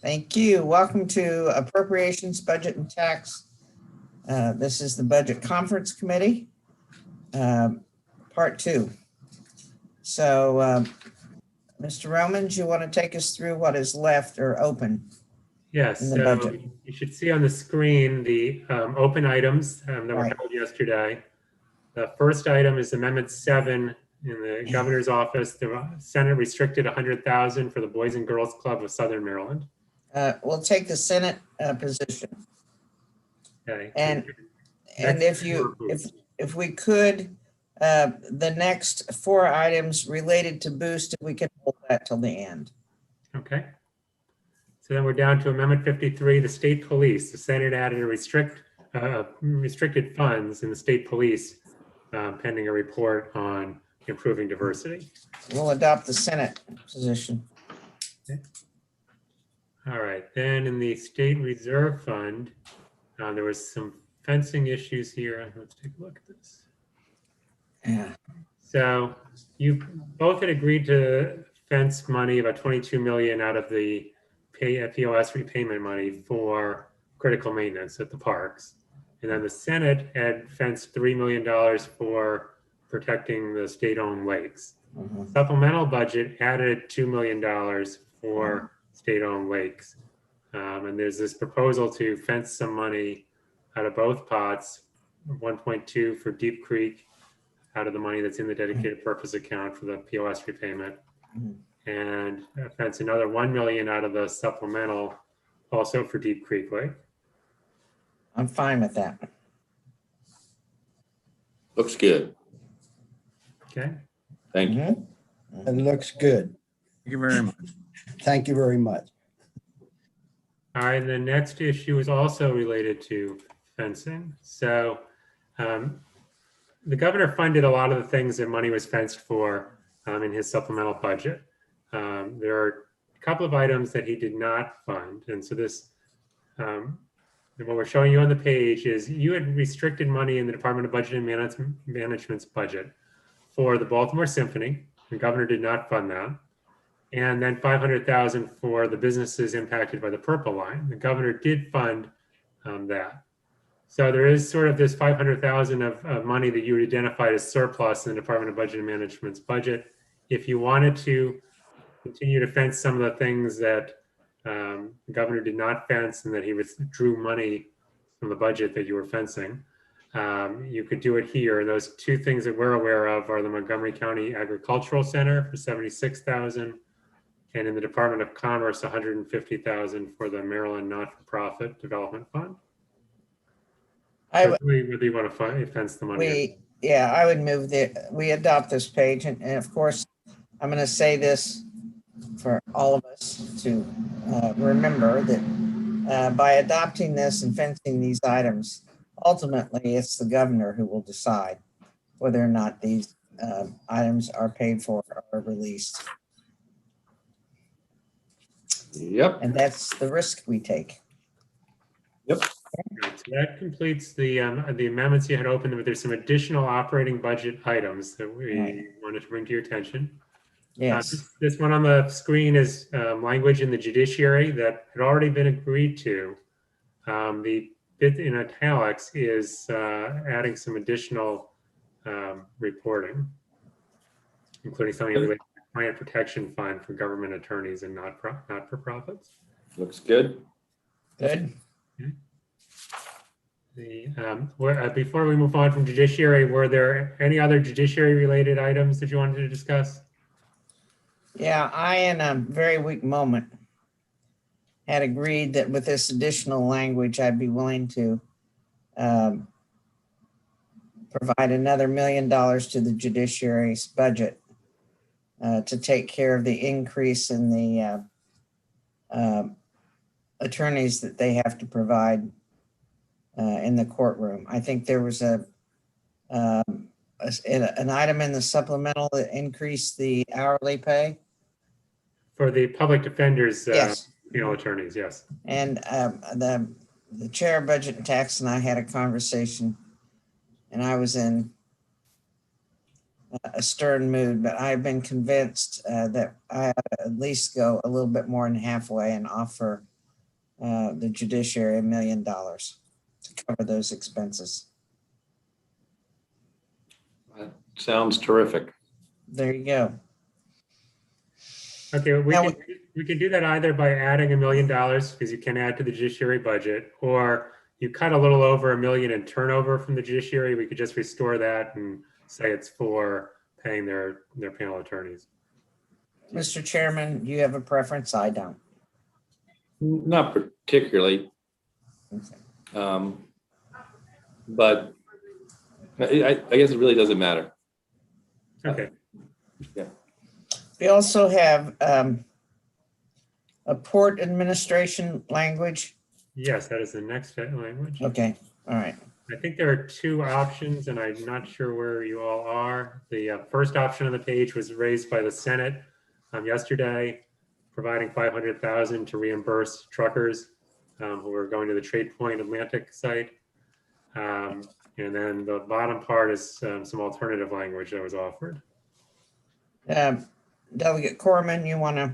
Thank you. Welcome to Appropriations, Budget and Tax. This is the Budget Conference Committee, Part 2. So, Mr. Romans, you want to take us through what is left or open? Yes, in the so budget? you should see on the screen the open items that were held yesterday. The first item is Amendment 7 in the governor's office. The Senate restricted $100,000 for the Boys and Girls Club of Southern Maryland. We'll take the Senate position. Okay. And if we could, the next 4 items related to boost, if we can hold that till the end. Okay. So then we're down to Amendment 53, the state police. The Senate added a restricted funds in the state police pending a report on improving diversity. We'll adopt the Senate position. Okay. All right, then in the state reserve fund, there was some fencing issues here. Let's take a look at this. Yeah. So you both had agreed to fence money, about $22 million out of the POS repayment money for critical maintenance at the parks. And then the Senate had fenced $3 million for protecting the state-owned lakes. Mm-hmm. Supplemental budget added $2 million for state-owned lakes. And there's this proposal to fence some money out of both pots, 1.2 for Deep Creek out of the money that's in the dedicated purpose account for the POS repayment. Mm-hmm. And fence another $1 million out of the supplemental also for Deep Creek Lake. I'm fine with that. Looks good. Okay. Thank you. Mm-hmm. It looks good. Thank you very much. Thank you very much. All right, the next issue is also related to fencing. So the governor funded a lot of the things that money was fenced for in his supplemental budget. There are a couple of items that he did not fund. And so this, what we're showing you on the page is you had restricted money in the Department of Budget and Management's budget for the Baltimore Symphony. The governor did not fund that. And then $500,000 for the businesses impacted by the purple line. The governor did fund that. So there is sort of this $500,000 of money that you would identify as surplus in the Department of Budget and Management's budget. If you wanted to continue to fence some of the things that the governor did not fence and that he withdrew money from the budget that you were fencing, you could do it here. Those 2 things that we're aware of are the Montgomery County Agricultural Center for $76,000, and in the Department of Commerce, $150,000 for the Maryland Not-for-Profit Development Fund. Whether you want to fence the money. I would move that we adopt this page, and of course, I'm going to say this for all of us to remember that by adopting this and fencing these items, ultimately it's the governor who will decide whether or not these items are paid for or released. Yep. And that's the risk we take. Yep. Right, so that completes the amendments you had opened, but there's some additional operating budget items that we wanted to bring to your attention. Yes. This one on the screen is language in the judiciary that had already been agreed to. The bit in italics is adding some additional reporting, including something related to the Client Protection Fund for government attorneys and not-for-profits. Looks good. Good. Before we move on from judiciary, were there any other judiciary-related items that you wanted to discuss? Yeah, I, in a very weak moment, had agreed that with this additional language, I'd be willing to provide another $1 million to the judiciary's budget to take care of the increase in the attorneys that they have to provide in the courtroom. I think there was an item in the supplemental that increased the hourly pay. For the public defenders, Yes. Attorneys, yes. And the chair of budget and tax and I had a conversation, and I was in a stern mood, but I've been convinced that I ought to at least go a little bit more than halfway and offer the judiciary $1 million to cover those expenses. That sounds terrific. There you go. Okay, Now- we can do that either by adding $1 million, because you can add to the judiciary budget, or you cut a little over $1 million in turnover from the judiciary. We could just restore that and say it's for paying their panel attorneys. Mr. Chairman, do you have a preference? I don't. Not particularly, but I guess it really doesn't matter. Okay. We also have a port administration language. Yes, that is the next language. Okay, all right. I think there are two options, and I'm not sure where you all are. The first option on the page was raised by the Senate yesterday, providing $500,000 to reimburse truckers who are going to the Trade Point Atlantic site. And then the bottom part is some alternative language that was offered. Delegate Corman, you want to?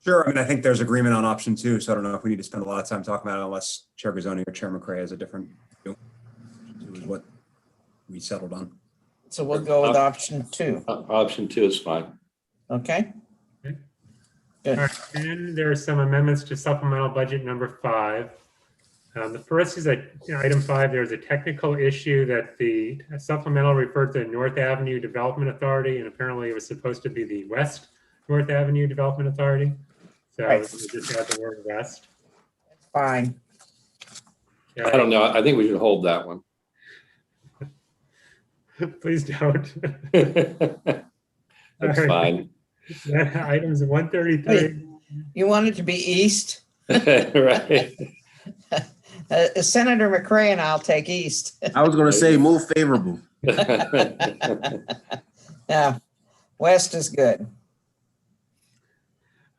Sure. I mean, I think there's agreement on option 2, so I don't know if we need to spend a lot of time talking about it unless Chair Gazzoni or Chair McCray has a different view. It was what we settled on. So we'll go with option 2. Option 2 is fine. Okay. Okay. Good. All right, and there are some amendments to supplemental budget number 5. The first is item 5. There's a technical issue that the supplemental referred to North Avenue Development Authority, and apparently it was supposed to be the West North Avenue Development Authority. So Right. we just add the word west. Fine. Yeah, I don't know. I think we should hold that one. please don't. That's All right. fine. Items 133. You want it to be east? Right. Senator McCray and I'll take east. I was going to say move favorable. Yeah, west is good.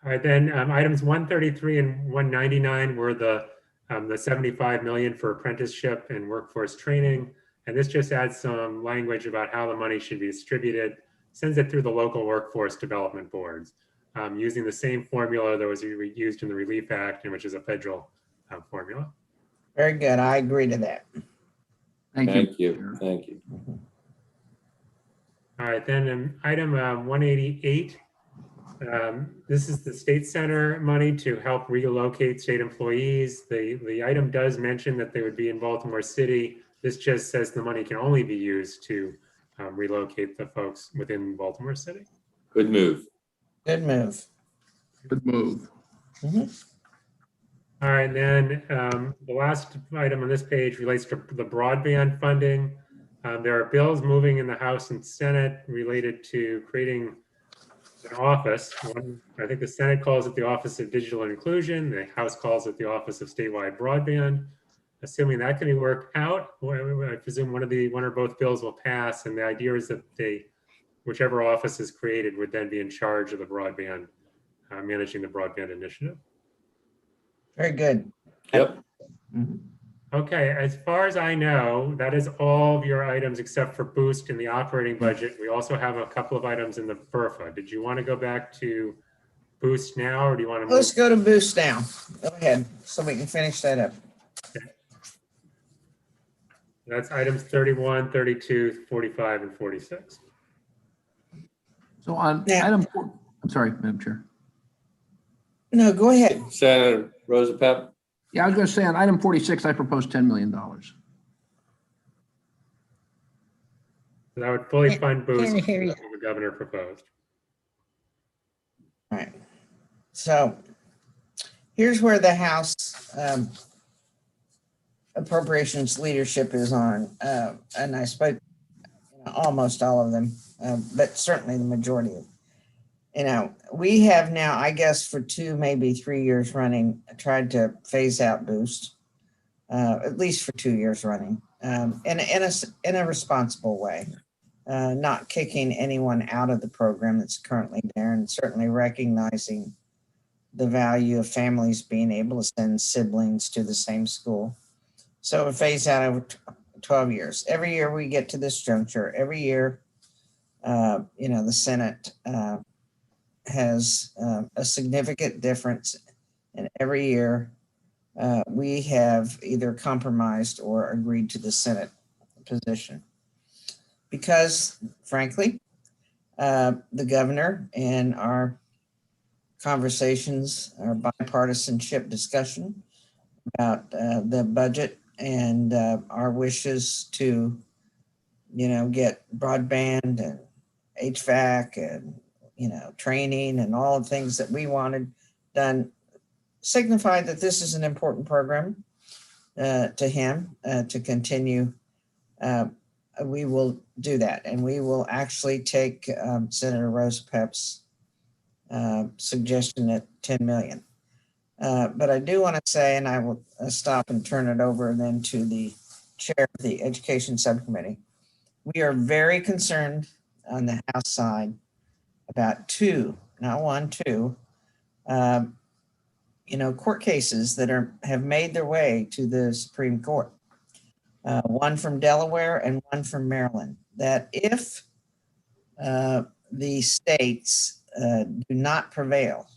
All right, then items 133 and 199 were the 75 million for apprenticeship and workforce training. And this just adds some language about how the money should be distributed, sends it through the local workforce development boards, using the same formula that was used in the Relief Act, and which is a federal formula. Very good. I agree to that. Thank you. Thank you. All right, then item 188. This is the state center money to help relocate state employees. The item does mention that they would be in Baltimore City. This just says the money can only be used to relocate the folks within Baltimore City. Good move. Good move. Good move. Mhm. All right, and then the last item on this page relates to the broadband funding. There are bills moving in the House and Senate related to creating an office. One, I think the Senate calls it the Office of Digital Inclusion. The House calls it the Office of Statewide Broadband. Assuming that can be worked out, I presume one or both bills will pass. And the idea is that whichever office is created would then be in charge of the broadband, managing the broadband initiative. Very good. Yep. Mhm. Okay, as far as I know, that is all of your items except for boost in the operating budget. We also have a couple of items in the FERFA. Did you want to go back to boost now, or do you want to move? Let's go to boost now. Go ahead, so we can finish that up. That's items 31, 32, 45, and 46. So on Yeah. item 4, I'm sorry, Madam Chair. No, go ahead. Senator Rosapep? Yeah, I was going to say on item 46, I proposed $10 million. That would fully fund boost Can't hear you. that the governor proposed. All right. So here's where the House appropriations leadership is on. And I spoke almost all of them, but certainly the majority of them. We have now, I guess, for 2, maybe 3 years running, tried to phase out boost, at least for 2 years running, in a responsible way, not kicking anyone out of the program that's currently there, and certainly recognizing the value of families being able to send siblings to the same school. So it phase out over 12 years. Every year we get to this juncture, every year the Senate has a significant difference, and every year we have either compromised or agreed to the Senate position. Because frankly, the governor and our conversations, our bipartisanship discussion about the budget and our wishes to, get broadband and HVAC and, training and all the things that we wanted done, signified that this is an important program to him to continue. We will do that, and we will actually take Senator Rosa Pepp's suggestion at 10 million. But I do want to say, and I will stop and turn it over then to the chair of the Education Subcommittee. We are very concerned on the House side about two, not one, two, court cases that have made their way to the Supreme Court. One from Delaware and one from Maryland, that if the states do not prevail,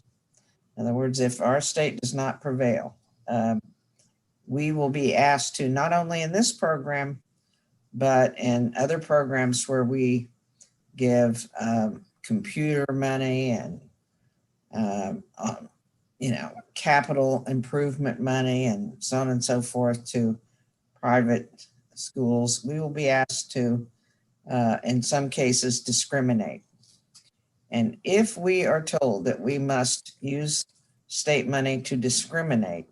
in other words, if our state does not prevail, we will be asked to, not only in this program, but in other programs where we give computer money and, capital improvement money and so on and so forth to private schools, we will be asked to, in some cases, discriminate. And if we are told that we must use state money to discriminate,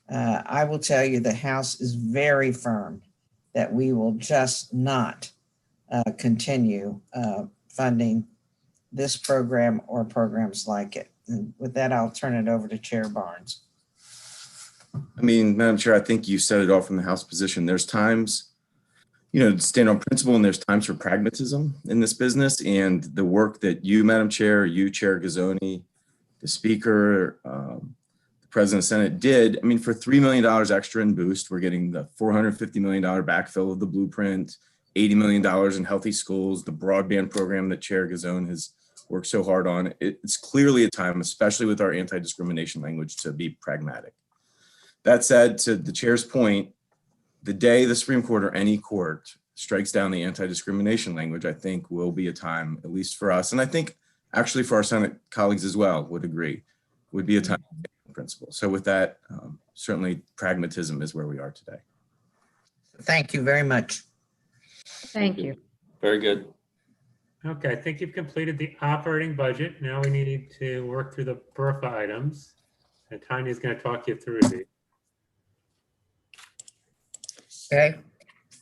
I will tell you the House is very firm that we will just not continue funding this program or programs like it. And with that, I'll turn it over to Chair Barnes. I mean, Madam Chair, I think you said it all from the House position. There's times, to stand on principle, and there's times for pragmatism in this business. And the work that you, Madam Chair, you, Chair Gazzoni, the Speaker, the President of the Senate did, for $3 million extra in boost, we're getting the $450 million backfill of the blueprint, $80 million in healthy schools, the broadband program that Chair Gazzone has worked so hard on. It's clearly a time, especially with our anti-discrimination language, to be pragmatic. That said, to the chair's point, the day the Supreme Court or any court strikes down the anti-discrimination language, I think will be a time, at least for us, and I think actually for our Senate colleagues as well, would be a time in principle. So with that, certainly pragmatism is where we are today. Thank you very much. Thank you. Very good. Okay, I think you've completed the operating budget. Now we need to work through the BRFA items. And Tanya is going to talk you through these. Okay.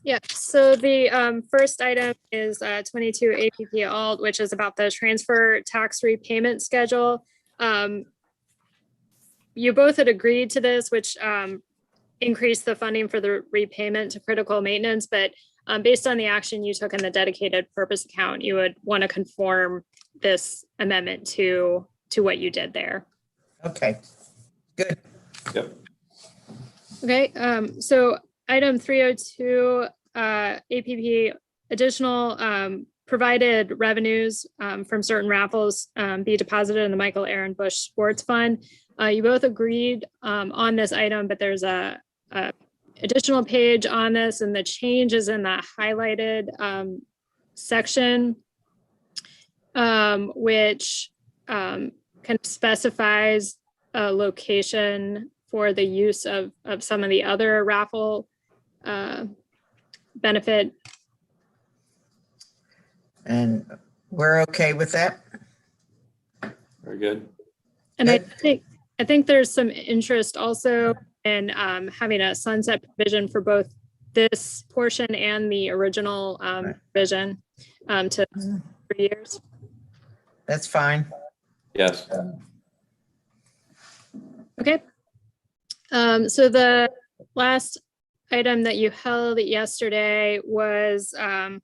Yeah, so the first item is 22 APP Alt, which is about the transfer tax repayment schedule. You both had agreed to this, which increased the funding for the repayment to critical maintenance, but based on the action you took in the dedicated purpose account, you would want to conform this amendment to what you did there. Okay, good. Yep. Okay, so item 302, APP additional provided revenues from certain raffles be deposited in the Michael Aaron Bush Sports Fund. You both agreed on this item, but there's a additional page on this, and the change is in the highlighted section, which kind of specifies a location for the use of some of the other raffle benefit. And we're okay with that? Very good. And I think there's some interest also in having a sunset provision for both this portion and the original provision to 3 years. That's fine. Yes. Okay. So the last item that you held yesterday was an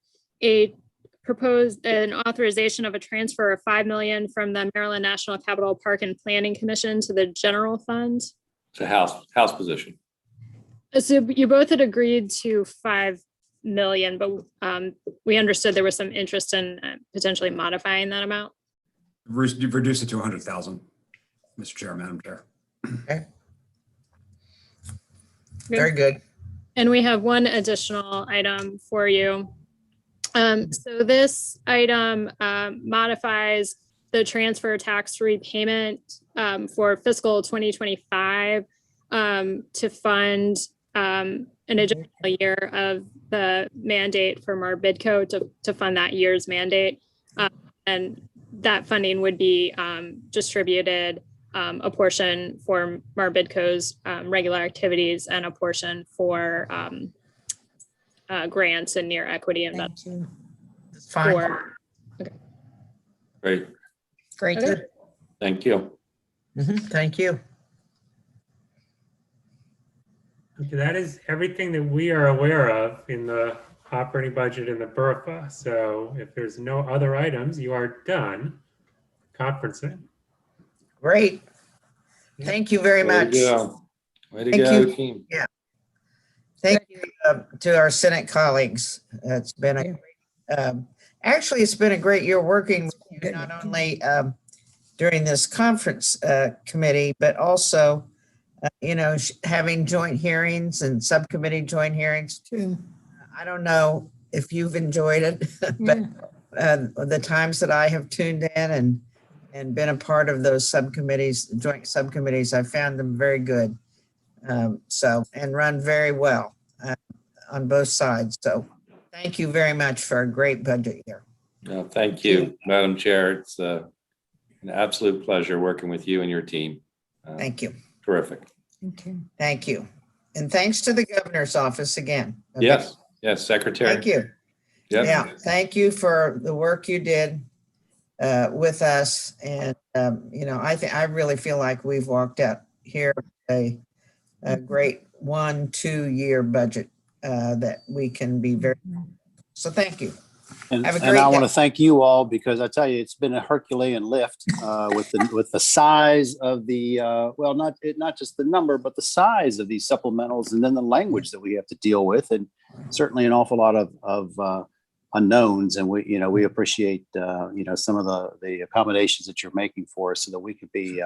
authorization of a transfer of $5 million from the Maryland National Capital Park and Planning Commission to the general fund. It's a house position. So you both had agreed to $5 million, but we understood there was some interest in potentially modifying that amount. Reduce it to 100,000, Mr. Chair, Madam Chair. Okay. Very good. And we have one additional item for you. So this item modifies the transfer tax repayment for fiscal 2025 to fund an additional year of the mandate from our bidco to fund that year's mandate. And that funding would be distributed, a portion for Marbidco's regular activities and a portion for grants and near equity investment. Fine. Great. Great. Okay. Thank you. Thank you. Okay, that is everything that we are aware of in the operating budget in the BRFA. So if there's no other items, you are done conferencing. Great. Thank you very Way to much. go. Way to Thank go, you. team. Thank you to our Senate colleagues. It's been actually, it's been a great year working with you, not only during this conference committee, but also, having joint hearings and subcommittee joint hearings too. I don't know if you've enjoyed it, but the times that I have tuned in and been a part of those subcommittees, joint subcommittees, I found them very good. And run very well on both sides. So thank you very much for a great budget year. No, thank you, Madam Chair. It's an absolute pleasure working with you and your team. Thank you. Terrific. Thank you. And thanks to the governor's office again. Okay? Yes, Secretary. Thank you. Yep. Yeah, thank you for the work you did with us. And, I really feel like we've walked out here with a great 1-2 year budget that we can be very, so thank you. And Have a and great I want day. to thank you all because I tell you, it's been a Herculean lift with the size of the, not just the number, but the size of these supplementals and then the language that we have to deal with, and certainly an awful lot of unknowns. And we appreciate, some of the accommodations that you're making for us so that we can be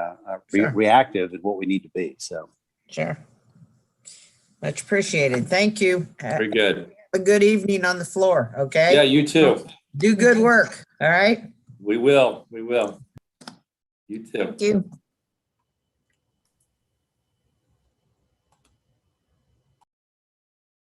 Sure. reactive in what we need to be. So. Sure. Much appreciated. Thank you. Very good. Have a good evening on the floor, okay? Yeah, you too. Do good work, all right? We will. You too. Thank you.